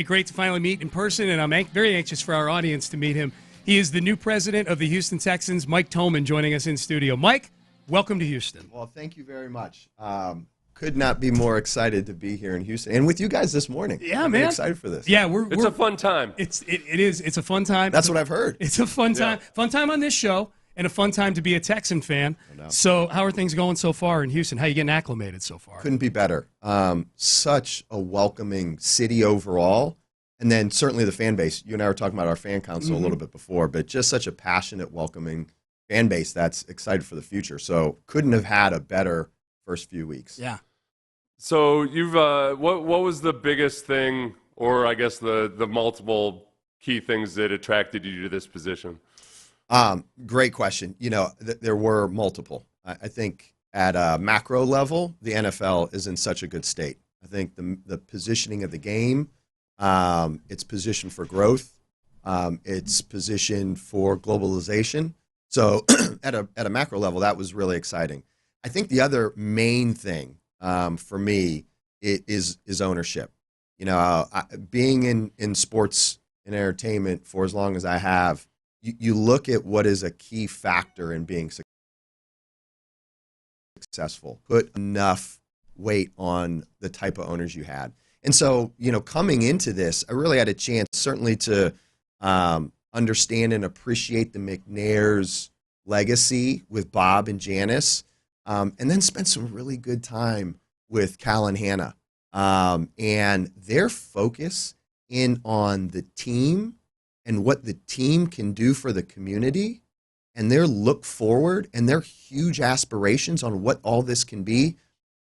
Great to finally meet in person, and I'm very anxious for our audience to meet him. He is the new president of the Houston Texans, Mike Tomon, joining us in studio. Mike, welcome to Houston. Well, thank you very much. Could not be more excited to be here in Houston and with you guys this morning. Yeah, I'm man. excited for this. Yeah, it's a fun time. It is. It's a fun time. That's what I've heard. It's a fun time. Yeah. Fun time on this show, and a fun time to be a Texan fan. No. So how are things going so far in Houston? How are you getting acclimated so far? Couldn't be better. Such a welcoming city overall. And then certainly the fan base. You and I were talking about our fan council a little bit before, but just such a passionate, welcoming fan base that's excited for the future. So couldn't have had a better first few weeks. Yeah. So you've what was the biggest thing, or I guess the multiple key things that attracted you to this position? Great question. You know, there were multiple. I think at a macro level, the NFL is in such a good state. I think the positioning of the game, it's positioned for growth, it's positioned for globalization. So at a macro level, that was really exciting. I think the other main thing for me is ownership. You know, being in sports and entertainment for as long as I have, you look at what is a key factor in being successful. Put enough weight on the type of owners you had. And so, you know, coming into this, I really had a chance certainly to understand and appreciate the McNair's legacy with Bob and Janice, and then spent some really good time with Cal and Hannah. And their focus in on the team and what the team can do for the community, and their look forward and their huge aspirations on what all this can be.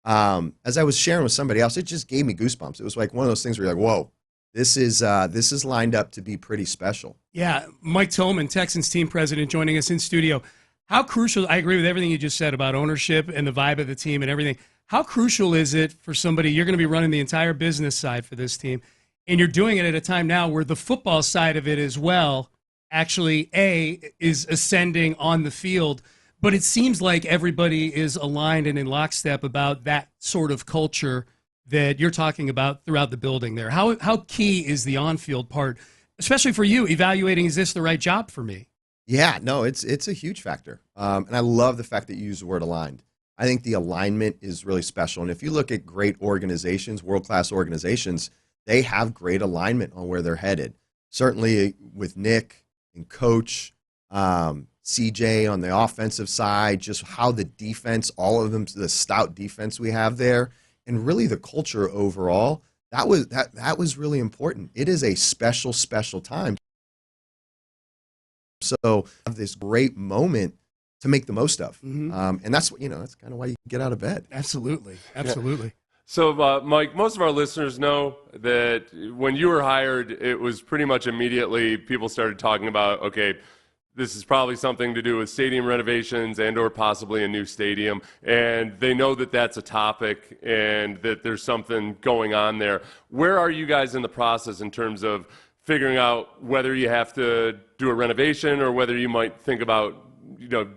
As I was sharing with somebody else, it just gave me goosebumps. It was like one of those things where you're like, whoa, this is lined up to be pretty special. Yeah, Mike Tomon, Texans team president, joining us in studio. How crucial, I agree with everything you just said about ownership and the vibe of the team and everything. How crucial is it for somebody, you're going to be running the entire business side for this team, and you're doing it at a time now where the football side of it as well actually, is ascending on the field, but it seems like everybody is aligned and in lockstep about that sort of culture that you're talking about throughout the building there. How key is the on-field part, especially for you, evaluating, is this the right job for me? Yeah, no, it's a huge factor. And I love the fact that you use the word aligned. I think the alignment is really special. And if you look at great organizations, world-class organizations, they have great alignment on where they're headed. Certainly with Nick and Coach, CJ on the offensive side, just how the defense, all of them, the stout defense we have there, and really the culture overall, that was really important. It is a special, special time. So have this great moment to make the most of. And that's what, that's kind of why you get out of bed. Absolutely. Absolutely. Yeah. So, Mike, most of our listeners know that when you were hired, it was pretty much immediately people started talking about, okay, this is probably something to do with stadium renovations and or possibly a new stadium. And they know that that's a topic and that there's something going on there. Where are you guys in the process in terms of figuring out whether you have to do a renovation or whether you might think about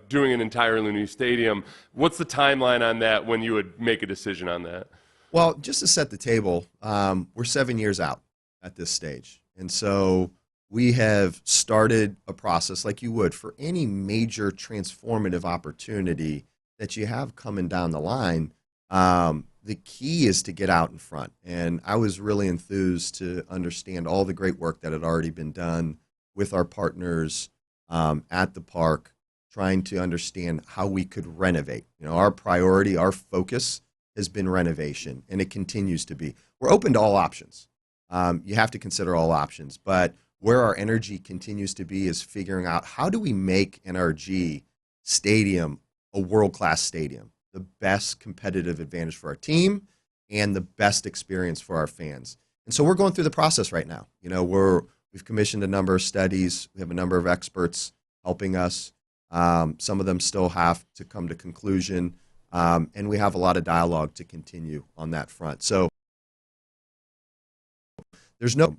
doing an entirely new stadium? What's the timeline on that when you would make a decision on that? Well, just to set the table, we're 7 years out at this stage. And so we have started a process like you would for any major transformative opportunity that you have coming down the line. The key is to get out in front. And I was really enthused to understand all the great work that had already been done with our partners at the park, trying to understand how we could renovate. Our priority, our focus has been renovation, and it continues to be. We're open to all options. You have to consider all options, but where our energy continues to be is figuring out how do we make NRG Stadium a world-class stadium, the best competitive advantage for our team and the best experience for our fans. And so we're going through the process right now. We've commissioned a number of studies. We have a number of experts helping us. Some of them still have to come to conclusion. And we have a lot of dialogue to continue on that front. So there's no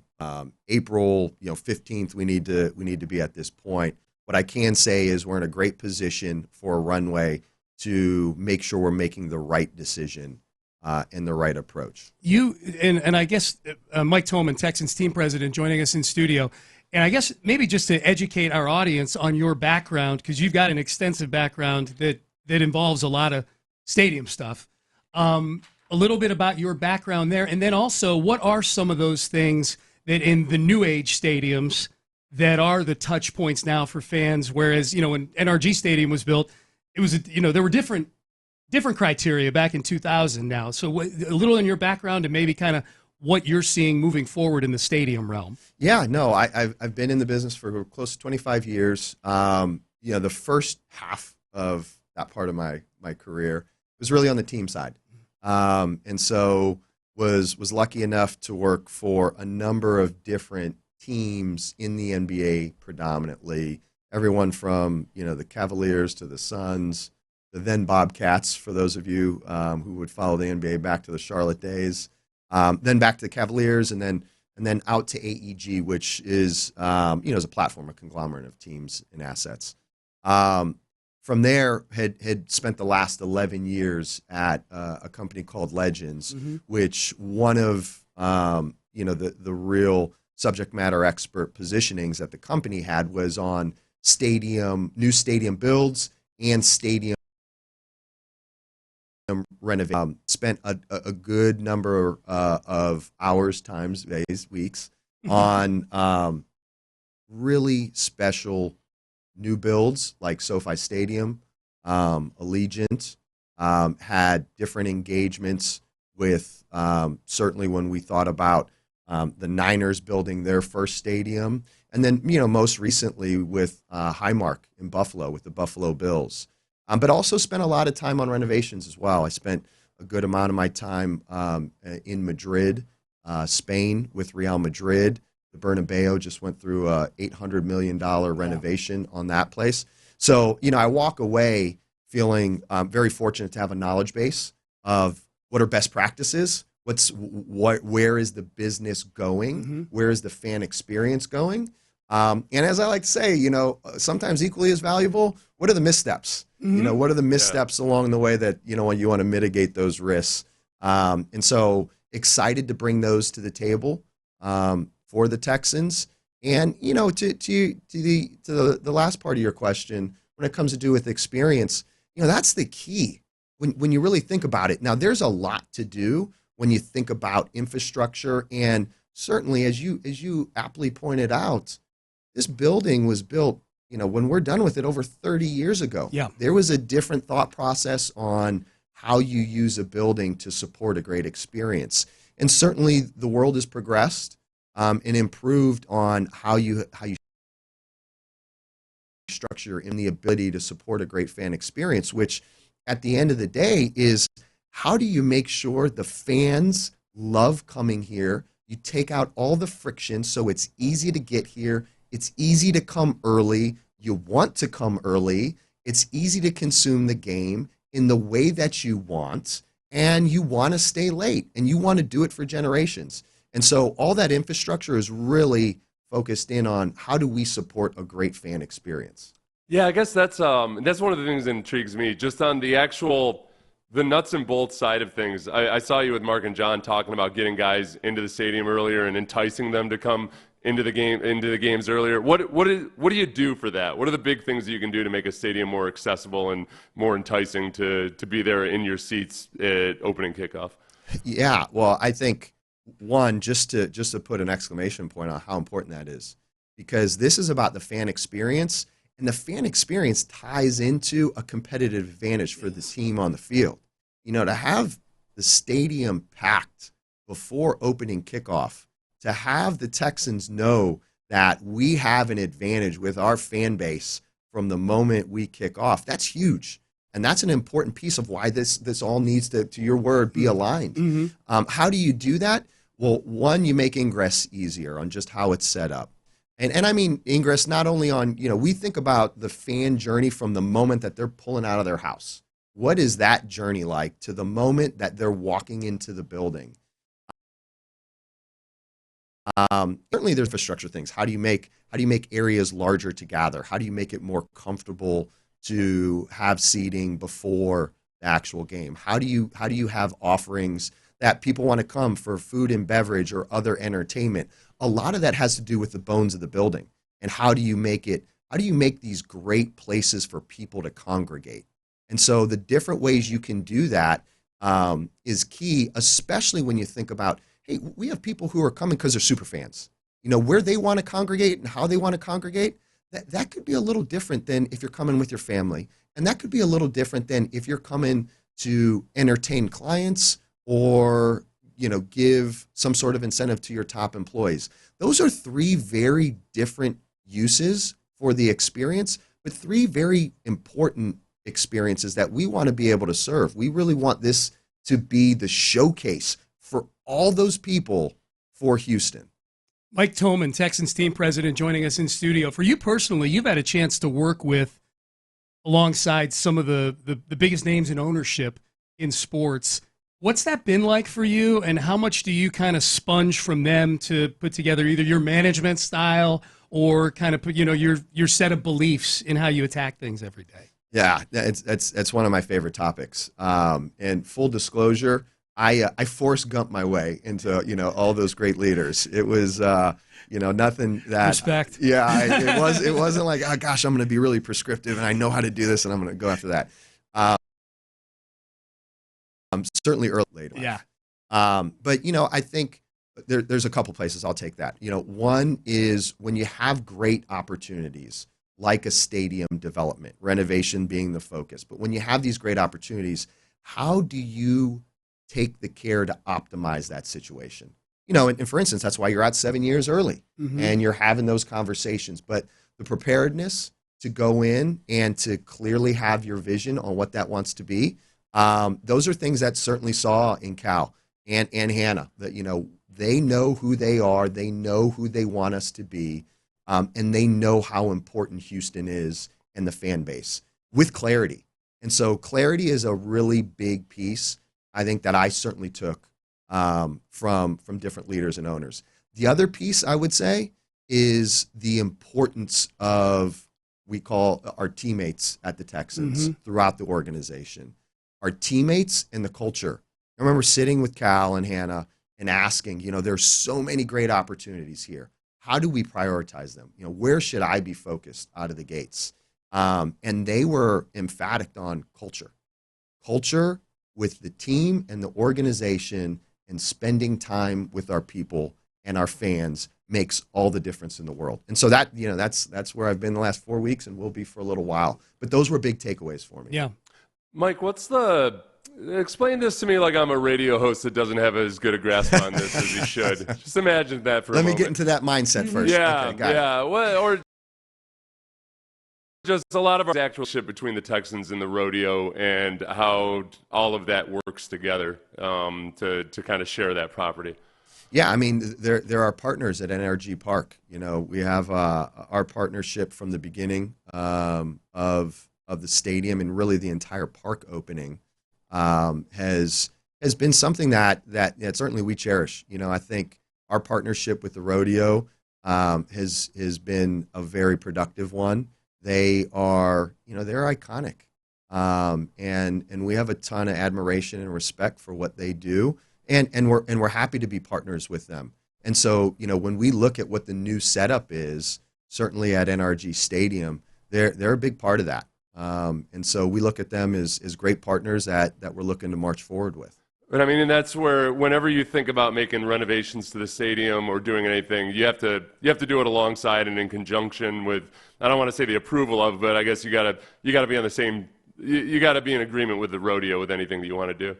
April 15th we need to be at this point. What I can say is we're in a great position for a runway to make sure we're making the right decision and the right approach. You and I guess Mike Tomon, Texans team president, joining us in studio. And I guess maybe just to educate our audience on your background, because you've got an extensive background that involves a lot of stadium stuff. A little bit about your background there, and then also what are some of those things that in the new age stadiums that are the touch points now for fans? Whereas, when NRG Stadium was built, it was, there were different criteria back in 2000 now. So a little in your background and maybe kind of what you're seeing moving forward in the stadium realm. Yeah, no, I've been in the business for close to 25 years. The first half of that part of my career was really on the team side. And so was lucky enough to work for a number of different teams in the NBA predominantly, everyone from, the Cavaliers to the Suns, the then Bobcats, for those of you who would follow the NBA back to the Charlotte days, then back to the Cavaliers, and then out to AEG, which is, is a platform, a conglomerate of teams and assets. From there, had spent the last 11 years at a company called Legends, which one of the real subject matter expert positionings that the company had was on new stadium builds and stadium renovation. Spent a good number of hours, times, days, weeks on really special new builds like SoFi Stadium, Allegiant, had different engagements with certainly when we thought about the Niners building their first stadium, and then most recently with Highmark in Buffalo with the Buffalo Bills, but also spent a lot of time on renovations as well. I spent a good amount of my time in Madrid, Spain with Real Madrid. The Bernabeu just went through a $800 million renovation on that place. So, I walk away feeling very fortunate to have a knowledge base of what are best practices, where is the business going, where is the fan experience going, and as I like to say, sometimes equally as valuable, what are the missteps? What are the missteps along the way that you want to mitigate those risks? And so excited to bring those to the table for the Texans. And to the last part of your question, when it comes to do with experience, that's the key when you really think about it. Now, there's a lot to do when you think about infrastructure, and certainly as you aptly pointed out, this building was built, when we're done with it, over 30 years ago. Yeah. There was a different thought process on how you use a building to support a great experience. And certainly the world has progressed and improved on how you structure in the ability to support a great fan experience, which at the end of the day is how do you make sure the fans love coming here? You take out all the friction so it's easy to get here. It's easy to come early. You want to come early. It's easy to consume the game in the way that you want, and you want to stay late, and you want to do it for generations. And so all that infrastructure is really focused in on how do we support a great fan experience. Yeah, I guess that's one of the things that intrigues me, just on the nuts and bolts side of things. I saw you with Mark and John talking about getting guys into the stadium earlier and enticing them to come into the games earlier. What do you do for that? What are the big things that you can do to make a stadium more accessible and more enticing to be there in your seats at opening kickoff? Yeah, well, I think one, just to put an exclamation point on how important that is, because this is about the fan experience, and the fan experience ties into a competitive advantage for the team on the field. To have the stadium packed before opening kickoff, to have the Texans know that we have an advantage with our fan base from the moment we kick off, that's huge. And that's an important piece of why this all needs to your word, be aligned. How do you do that? Well, one, you make ingress easier on just how it's set up. And I mean ingress not only on, we think about the fan journey from the moment that they're pulling out of their house. What is that journey like to the moment that they're walking into the building? Certainly there's infrastructure things. How do you make areas larger to gather? How do you make it more comfortable to have seating before the actual game? How do you have offerings that people want to come for food and beverage or other entertainment? A lot of that has to do with the bones of the building, and how do you make these great places for people to congregate? And so the different ways you can do that is key, especially when you think about, hey, we have people who are coming because they're super fans. Where they want to congregate and how they want to congregate, that could be a little different than if you're coming with your family. And that could be a little different than if you're coming to entertain clients or, give some sort of incentive to your top employees. Those are three very different uses for the experience, but three very important experiences that we want to be able to serve. We really want this to be the showcase for all those people for Houston. Mike Tomon, Texans team president, joining us in studio. For you personally, you've had a chance to work with, alongside some of the biggest names in ownership in sports. What's that been like for you, and how much do you kind of sponge from them to put together either your management style or kind of put, your set of beliefs in how you attack things every day? Yeah, it's one of my favorite topics. And full disclosure, I Forrest Gump my way into all those great leaders. It was nothing that respect. Yeah, it wasn't like, oh gosh, I'm going to be really prescriptive and I know how to do this and I'm going to go after that. Certainly early later. Yeah. But I think there's a couple places I'll take that. One is when you have great opportunities like a stadium development, renovation being the focus. But when you have these great opportunities, how do you take the care to optimize that situation? And for instance, that's why you're out 7 years early and you're having those conversations. But the preparedness to go in and to clearly have your vision on what that wants to be, those are things that certainly saw in Cal and Hannah, that, they know who they are, they know who they want us to be, and they know how important Houston is and the fan base with clarity. And so clarity is a really big piece, I think, that I certainly took from different leaders and owners. The other piece I would say is the importance of, we call our teammates at the Texans throughout the organization. Our teammates and the culture. I remember sitting with Cal and Hannah and asking, there's so many great opportunities here. How do we prioritize them? Where should I be focused out of the gates? And they were emphatic on culture. Culture with the team and the organization, and spending time with our people and our fans makes all the difference in the world. And so that's where I've been the last 4 weeks and will be for a little while. But those were big takeaways for me. Yeah. Mike, explain this to me like I'm a radio host that doesn't have as good a grasp on this as he should. Just imagine that for a moment. Let me get into that mindset first. Yeah, okay, got it. Well, or just a lot of our actual shit between the Texans and the rodeo and how all of that works together to kind of share that property. Yeah, I mean, there are partners at NRG Park. We have our partnership from the beginning of the stadium, and really the entire park opening has been something that certainly we cherish. I think our partnership with the rodeo has been a very productive one. They are, they're iconic, and we have a ton of admiration and respect for what they do, and we're happy to be partners with them. And so, when we look at what the new setup is, certainly at NRG Stadium, they're a big part of that. And so we look at them as great partners that we're looking to march forward with. But I mean, and that's where whenever you think about making renovations to the stadium or doing anything, you have to do it alongside and in conjunction with, I don't want to say the approval of, but I guess you gotta be on the same, you gotta be in agreement with the rodeo with anything that you want to do.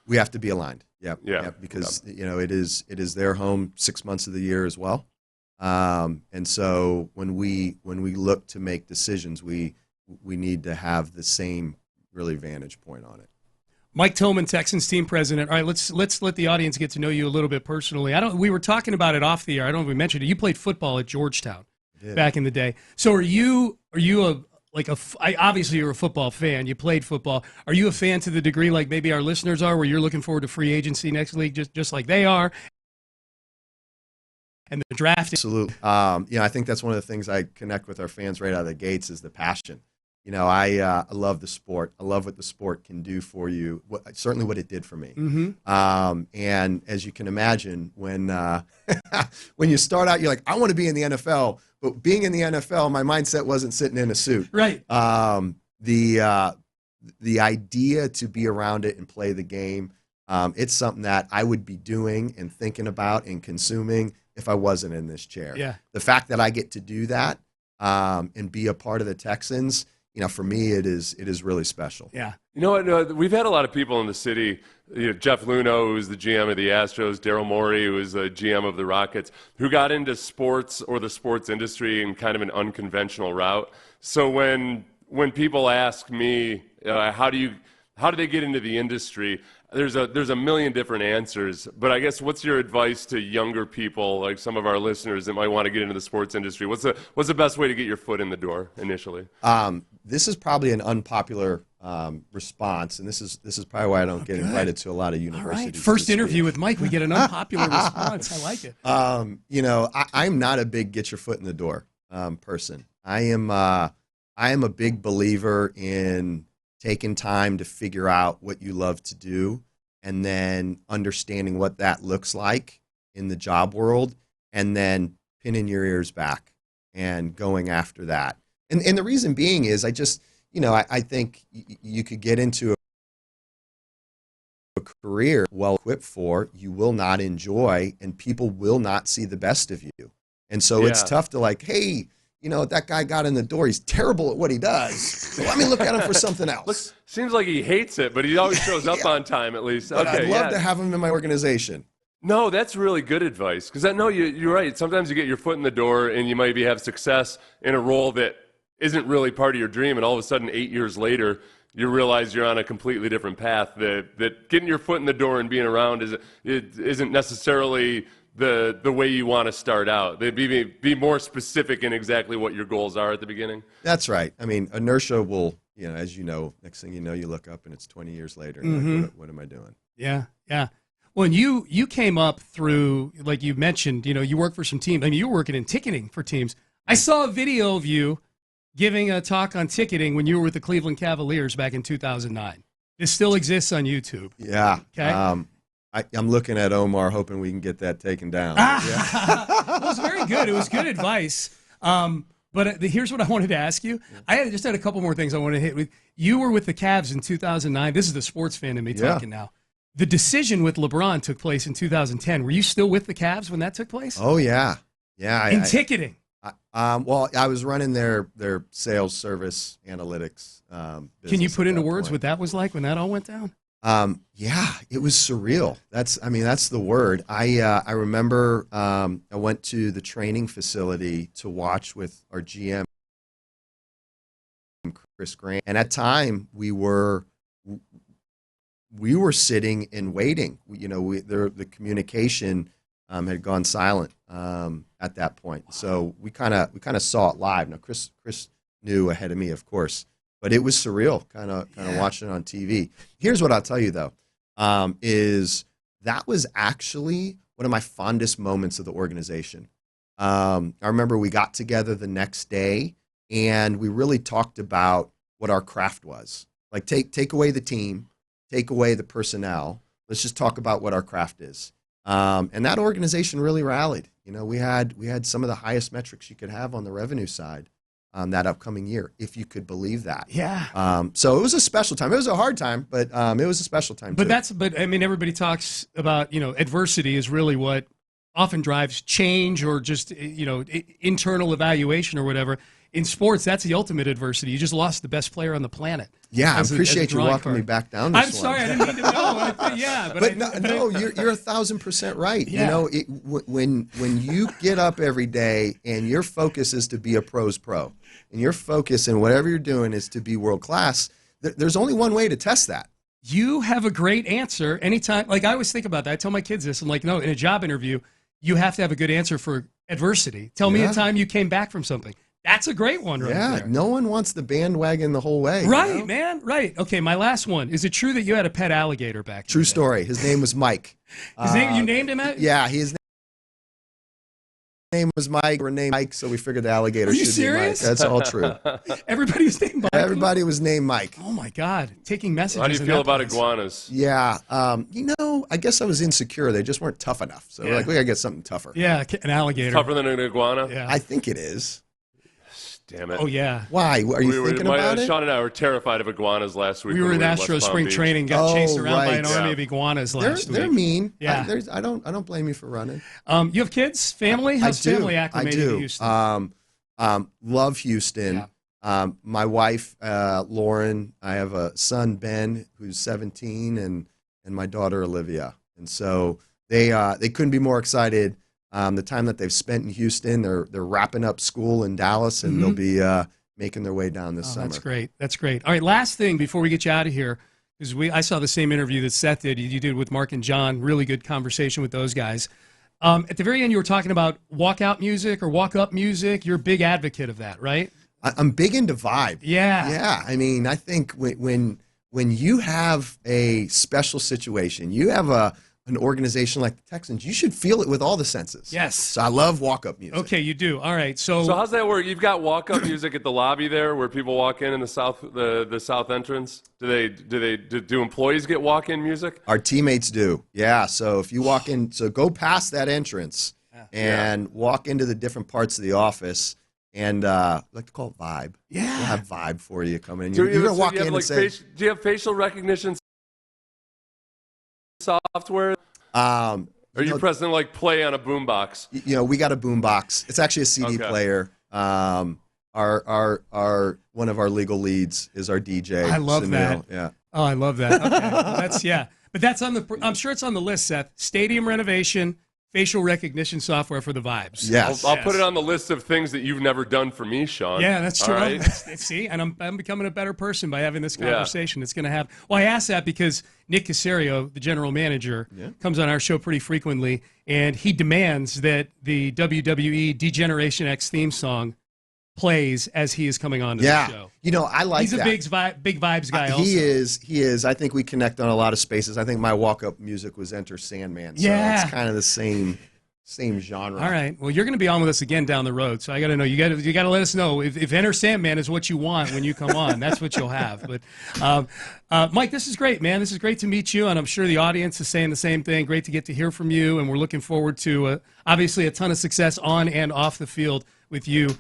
We have to be aligned. Yep. Yeah. Because it is their home 6 months of the year as well. And so when we look to make decisions, we need to have the same really vantage point on it. Mike Tomon, Texans team president. All right, let's let the audience get to know you a little bit personally. We were talking about it off the air. I don't know if we mentioned it. You played football at Georgetown back in the day. So obviously you're a football fan. You played football. Are you a fan to the degree like maybe our listeners are, where you're looking forward to free agency next week, just like they are, and the draft? Absolutely. I think that's one of the things I connect with our fans right out of the gates is the passion. I love the sport. I love what the sport can do for you. Certainly what it did for me. And as you can imagine, when when you start out, you're like, I want to be in the NFL. But being in the NFL, my mindset wasn't sitting in a suit. Right. The idea to be around it and play the game, it's something that I would be doing and thinking about and consuming if I wasn't in this chair. Yeah. The fact that I get to do that and be a part of the Texans, for me, it is really special. Yeah. You know what? We've had a lot of people in the city. Jeff Luno, who was the GM of the Astros, Daryl Morey, who was the GM of the Rockets, who got into sports or the sports industry in kind of an unconventional route. So when people ask me, how do they get into the industry? There's a million different answers, but I guess what's your advice to younger people, like some of our listeners that might want to get into the sports industry? What's the best way to get your foot in the door initially? This is probably an unpopular response, and this is probably why I don't get invited to a lot of universities. All right, first interview with Mike, we get an unpopular response. I like it. I'm not a big get your foot in the door person. I am a big believer in taking time to figure out what you love to do and then understanding what that looks like in the job world and then pinning your ears back and going after that. And the reason being is I think you could get into a career well equipped for, you will not enjoy, and people will not see the best of you. And so it's tough to like, hey, that guy got in the door. He's terrible at what he does. So let me look at him for something else. Seems like he hates it, but he always shows up on time at least. But I'd love to have him in my organization. No, that's really good advice. Because you're right. Sometimes you get your foot in the door and you maybe have success in a role that isn't really part of your dream. And all of a sudden, 8 years later, you realize you're on a completely different path. That getting your foot in the door and being around isn't necessarily the way you want to start out. They'd be more specific in exactly what your goals are at the beginning. That's right. I mean, inertia will, as you know, next thing you know, you look up and it's 20 years later. And like, what am I doing? Yeah, yeah. Well, and you came up through, like you mentioned, you work for some teams. I mean, you were working in ticketing for teams. I saw a video of you giving a talk on ticketing when you were with the Cleveland Cavaliers back in 2009. This still exists on YouTube. Yeah. Okay. I'm looking at Omar, hoping we can get that taken down. It was very good. It was good advice. But here's what I wanted to ask you. I just had a couple more things I wanted to hit with. You were with the Cavs in 2009. This is the sports fan in me talking now. The decision with LeBron took place in 2010. Were you still with the Cavs when that took place? Oh, yeah. Yeah. In ticketing? Well, I was running their sales service analytics business. Can you put into words what that was like when that all went down? Yeah, it was surreal. That's the word. I remember I went to the training facility to watch with our GM, Chris Grant, and at time we were sitting and waiting. The communication had gone silent at that point, so we kind of saw it live. Now Chris knew ahead of me, of course. But it was surreal, kind of watching it on TV. Here's what I'll tell you, though, is that was actually one of my fondest moments of the organization. I remember we got together the next day, and we really talked about what our craft was. Like, take away the team, take away the personnel. Let's just talk about what our craft is. And that organization really rallied. We had some of the highest metrics you could have on the revenue side. That upcoming year, if you could believe that. Yeah. So it was a special time. It was a hard time, but it was a special time too. But I mean, everybody talks about, adversity is really what often drives change or just, internal evaluation or whatever. In sports, that's the ultimate adversity. You just lost the best player on the planet. Yeah, I appreciate you walking me back down this I'm sorry, I didn't mean to know. But you're 1,000% right. Yeah. When you get up every day and your focus is to be a pro's pro, and your focus in whatever you're doing is to be world class, there's only one way to test that. You have a great answer anytime. Like, I always think about that. I tell my kids this. I'm like, no, in a job interview, you have to have a good answer for adversity. Tell me a time you came back from something. That's a great one right there. No one wants the bandwagon the whole way. Right, man, right. Okay, my last one. Is it true that you had a pet alligator back then? True story. His name was Mike. You named him? Yeah, his name was Mike. We're named Mike, so we figured the alligator Are you should serious? be Mike. That's all true. Everybody was named Mike. Everybody was named Mike. Oh my God, taking messages. How do you in feel that about place. iguanas? Yeah, I guess I was insecure. They just weren't tough enough. So we're like, we gotta get something tougher. Yeah, an alligator. Tougher than an iguana? Yeah. I think it is. Damn it. Oh yeah. Why? Are you thinking about it? Sean and I were terrified of iguanas last week. We were when at in Astro West Palm spring Beach. training, got chased around by an right. army Yeah. of iguanas They're last they're week. mean. Yeah. I don't blame you for running. You have kids, family? How's family acclimated to Houston? Love Houston. Yeah. My wife, Lauren. I have a son, Ben, who's 17, and my daughter, Olivia. And so they couldn't be more excited. The time that they've spent in Houston, they're wrapping up school in Dallas, and they'll be making their way down this summer. That's great. That's great. All right, last thing before we get you out of here, because I saw the same interview that Seth did. You did with Mark and John. Really good conversation with those guys. At the very end, you were talking about walkout music or walk-up music. You're a big advocate of that, right? I'm big into vibe. Yeah. Yeah. I mean, I think when you have a special situation, you have an organization like the Texans, you should feel it with all the senses. Yes. So I love walk-up music. Okay, you do. All right. So how's that work? You've got walk-up music at the lobby there, where people walk in the south entrance. Do employees get walk-in music? Our teammates do. Yeah. So if you walk in, so go past that entrance and walk into the different parts of the office. And I like to call it vibe. Yeah. We'll have vibe for you coming in. Do You're going to walk in and say... do you have facial recognition software? Or Are you pressing like play on a boombox? We got a boombox. It's actually a CD player. Our one of our legal leads is our DJ. I love that. Yeah. Oh, I love that. Okay. Well, but that's on the. I'm sure it's on the list, Seth. Stadium renovation, facial recognition software for the vibes. Yes. I'll put it on the list of things that you've never done for me, Sean. Yeah, that's true. All right? See, and I'm becoming a better person by having this conversation. It's going to have. Well, I asked that because Nick Caserio, the general manager, comes on our show pretty frequently, and he demands that the WWE Degeneration X theme song plays as he is coming on to the show. I like that. He's a big vibes guy also. He is. I think we connect on a lot of spaces. I think my walk-up music was Enter Sandman. So it's kind of the same genre. All right. Well, you're going to be on with us again down the road, so I got to know. You got to let us know if Enter Sandman is what you want when you come on. That's what you'll have. But Mike, this is great, man. This is great to meet you, and I'm sure the audience is saying the same thing. Great to get to hear from you, and we're looking forward to obviously a ton of success on and off the field with you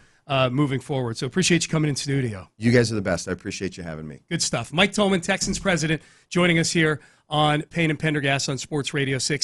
moving forward. So appreciate you coming in studio. You guys are the best. I appreciate you having me. Good stuff. Mike Tomon, Texans president, joining us here on Payne and Pendergast on Sports Radio 6.